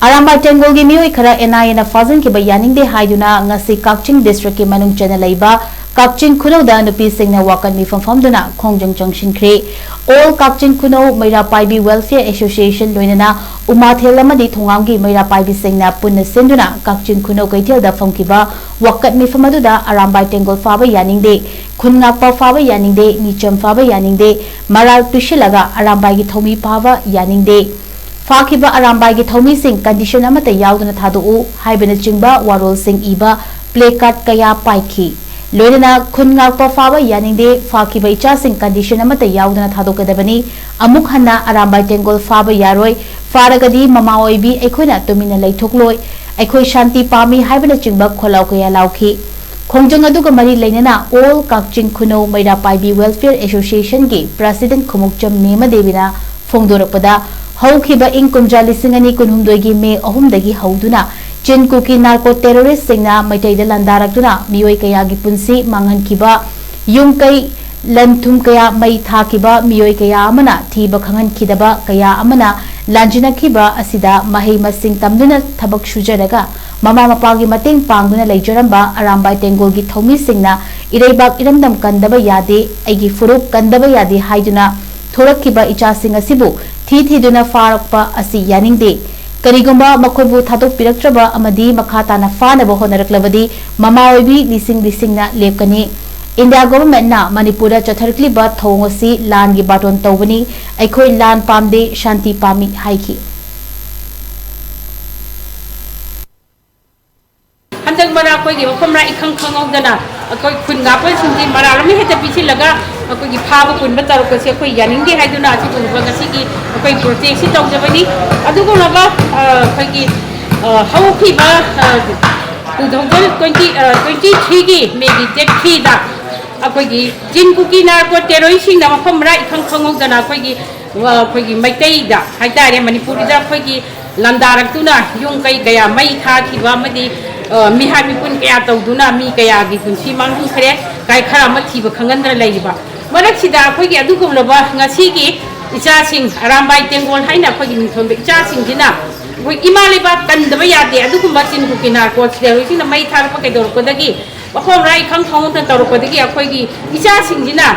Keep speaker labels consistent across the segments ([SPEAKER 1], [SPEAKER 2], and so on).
[SPEAKER 1] Arambay Tengol gi mioi khara NIA na fazin ki bayaning de haiduna ngasi Kakching district ki manung chana leiba Kakching Kuno da nupi singna wakan mi fam duna Khongjong Junction kre All Kakching Kuno Meira Paibi Welfare Association loinana Umathel amadi thongam gi Meira Paibi singna punna senduna Kakching Kuno kaithel da famkiba wakat mi fam aduda Arambay Tengol faba yaning de Khungakpa faba yaning de Nicham faba yaning de Maral Tushilaga Arambay gi thomi faba yaning de Fakiba Arambay gi thomi sing condition amata yauduna thadu haibana chingba warol sing iba placard kaya paiki loinana khungakpa faba yaning de fakiba icha sing condition amata yauduna thadu kadabani amuk hanna Arambay Tengol faba yaroi faragadi mama oibi aikhoina tumina leithokloi aikhoi shanti pami haibana chingba kholau kaya lauki Khongjong aduga mari leinana All Kakching Kuno Meira Paibi Welfare Association gi President Khumukcham Mema Devina phongdorakpada Haukiba ing kumjali singani kunhumdoigi me ahumdagi hauduna Chinkuki narco terrorist singna maitaida landarakduna mioi kaya gi punsi manghankiba yungkai lanthum kaya mai thakiba mioi kaya amana thiba khangan khidaba kaya amana lanjina khiba asida mahei masing tamduna thabak sujaraga mama mapagi mateng pangduna leijaramba Arambay Tengol gi thomi singna ireibak iramdam kandaba yade aigi furup kandaba yade haiduna thorakkiba icha sing asibu thiduna farakpa asi yaningde karigumba makhoibu thadok piraktraba amadi makhata na fana bo honaraklabadi mama oibi lising na lepkani India government na Manipura chatharkliba thongosi lan gi baton tawbani aikhoi lan pamde shanti pami haiki
[SPEAKER 2] Handak mara koi gi mafam ra ikhang khangau dana koi khun ga pa singji mara rami heta pichi laga koi gi phaba kun batar ko se koi yaning de haiduna ati kun ba ngasi gi koi protect si taw jabani adu ko laba koi gi how ki ba 2023 gi maybe date 3 da koi gi jin ku ki na ko terrorist sing na mafam ra ikhang khangau dana koi gi maitai da haidare manipuri da koi gi landarak tuna yung kai gaya mai tha ki ba madi mi ha mi kun kaya tawduna mi kaya gi kun si manghung khare kai khara ma thiba khangandra leiba marak sida khoi gi adu kumloba ngasi gi icha sing Arambay Tengol haina khoi gi mithom be icha sing jina khoi imale ba kandaba yade adu kumba chin ku kinar ko chhe sing na mai thar pa kai dor ko dagi bakhom rai khang thong ta tor ko dagi khoi gi icha sing jina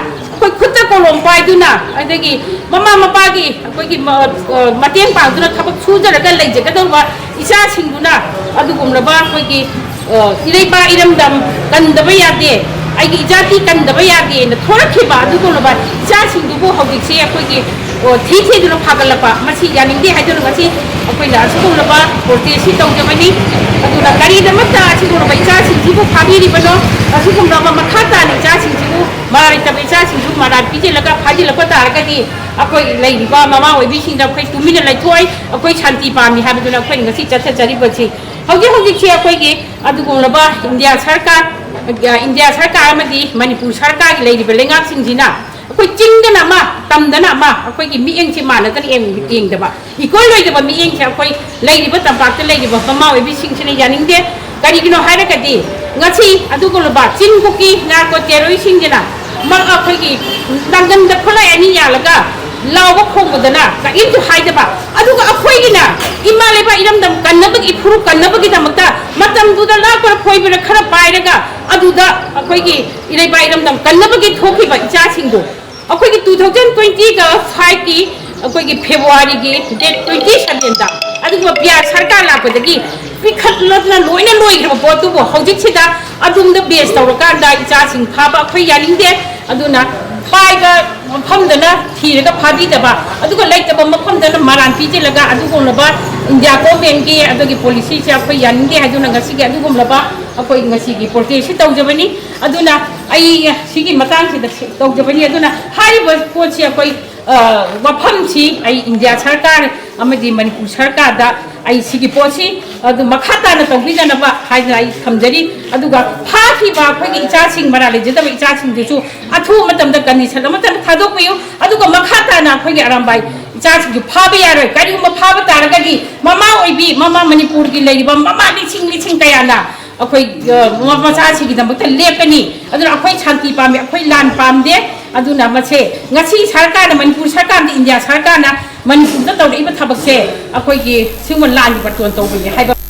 [SPEAKER 2] khoi khutta kolom pai duna adagi mama mapa gi khoi gi mateng pa duna thabak sujara ga leije ga dor ba icha sing duna adu kumloba khoi gi ireba iramdam kandaba yade ai gi jati kandaba yade na thorakhiba adu kumloba icha sing du bo hogik se khoi gi thi duna phagalapa masi yaning de haidun ngasi khoi la su kumloba protest si taw jamani adu na kari da mata si kumloba icha sing ji bo phabi ri bano asu kumloba makhata ni icha sing ji bo marai ta icha sing ju marar pije laga phaji laga tar ga di akoi lei ba mama oi bi sing da khoi tumina lai thoi akoi shanti pami ha biduna khoi ngasi chatha chari bachi hogi che akoi gi adu kumloba India sarkar amadi Manipur sarkar gi lei di belengak sing jina akoi chingdana ma tamdana ma akoi gi mi eng chi mana tan eng da ba ikoi loi da ba mi eng chi akoi lei di ba tampak lei di ba mama oi bi sing chine yaning de kari gi no haira ka di ngasi adu kumloba chin kuki narco terrorist sing jina ma akoi gi dangan da kholai ani ya laga lawa khongdana ka into haidaba aduga akhoigina imaleba iramdam kannabagi phuru kannabagi damakta matam duda la par khoibira khara pairaga aduda akhoigi ireba iramdam kannabagi thokiba icha singdo akhoigi 2020 ga 5 ki akhoigi February gi date 27 da aduga biar sarkar la padagi pikhat lotna loina loigraba botu bo hojik sida adumda base tawraka icha sing phaba akhoi yaning de aduna Paiga Pamdana, Tira Paditaba, Aduka Lake of Mapamdana Maran Piji Laga, Adukumaba, India Komengi, Aduki Policy, Yangi, Adunagasi, Adukumaba, Apoing Sigi, Portation, Javani, Aduna, I Sigi Matansi, the Javani, Aduna, High was Pochi, Wapamchi, I India Sarkar, Amadi Manipur Sarkar, I Sigi Pochi, the Makata, the Vijanaba, High Kamjari, Aduga, Party Baki, charging Marali, charging the two, Atu Matam the Ganis, Matan Tadoku, Aduga Makata, and Pagi Arambay, charging you Pabiara, Kaduma Pabatagadi, Mama Obi, Mama Manipurgi lady, Mama Litching Diana, a quick Mama Sachi, the Lepani, other quite Chanti Pam, a quick land palm there. aduna mase ngasi sarkar na manipur sarkar di India sarkar na manipur da tawri ba thabak se akoi gi singman lan ni patun to bi hai